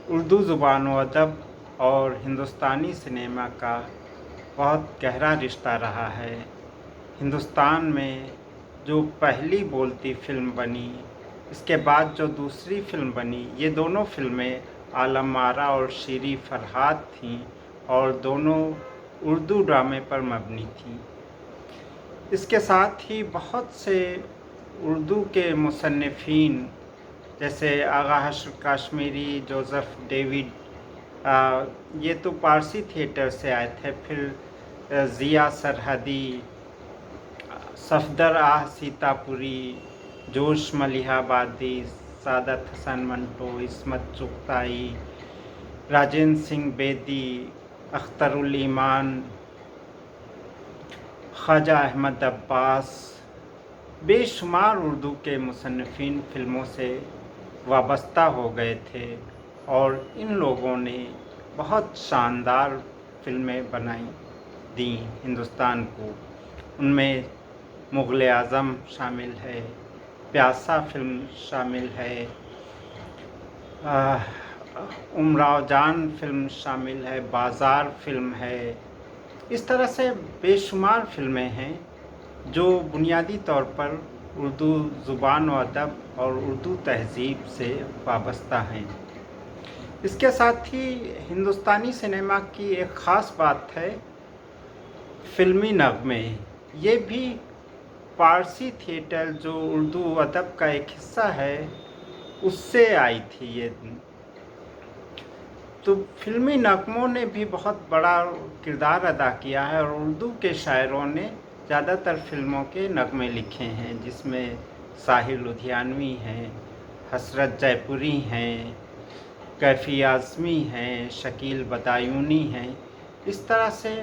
اردو زبان و ادب اور ہندوستانی سنیما کا بہت گہرا رشتہ رہا ہے۔ ہندوستان میں جو پہلی بولتی فلم بنی، اس کے بعد جو دوسری فلم بنی، یہ دونوں فلمیں عالم آرا اور شیریں فرحات تھیں اور دونوں اردو ڈرامے پر مبنی تھیں۔ اس کے ساتھ ہی بہت سے اردو کے مصنفین جیسے آغا حشر کاشمیری، جوزف ڈیوڈ، یہ تو پارسی تھیٹر سے آئے تھے، پھر ضیاء سرحدی، صفدر آہ سیتا پوری، جوش ملیح آبادی، سعادت حسن منٹو، عصمت چغتائی، راجندر سنگھ بیدی، اختر الایمان، خواجہ احمد عباس، بے شمار اردو کے مصنفین فلموں سے وابستہ ہو گئے تھے اور ان لوگوں نے بہت شاندار فلمیں بنائی دیں ہندوستان کو۔ ان میں مغل اعظم شامل ہے، پیاسا فلم شامل ہے، امراؤ جان فلم شامل ہے، بازار فلم ہے۔ اس طرح سے بے شمار فلمیں ہیں جو بنیادی طور پر اردو زبان و ادب اور اردو تہذیب سے وابستہ ہیں۔ اس کے ساتھ ہی ہندوستانی سنیما کی ایک خاص بات ہے فلمی نغمے۔ یہ بھی پارسی تھیٹر جو اردو ادب کا ایک حصہ ہے، اس سے آئی تھی یہ۔ تو فلمی نغموں نے بھی بہت بڑا کردار ادا کیا ہے اور اردو کے شاعروں نے زیادہ تر فلموں کے نغمے لکھے ہیں، جس میں ساحر لدھیانوی ہیں، حسرت جے پوری ہیں، کیفی اعظمی ہیں، شکیل بدایونی ہیں۔ اس طرح سے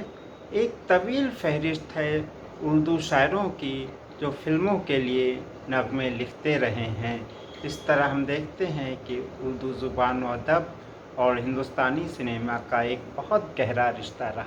ایک طویل فہرست ہے اردو شاعروں کی جو فلموں کے لیے نغمے لکھتے رہے ہیں۔ اس طرح ہم دیکھتے ہیں کہ اردو زبان و ادب اور ہندوستانی سنیما کا ایک بہت گہرا رشتہ رہا۔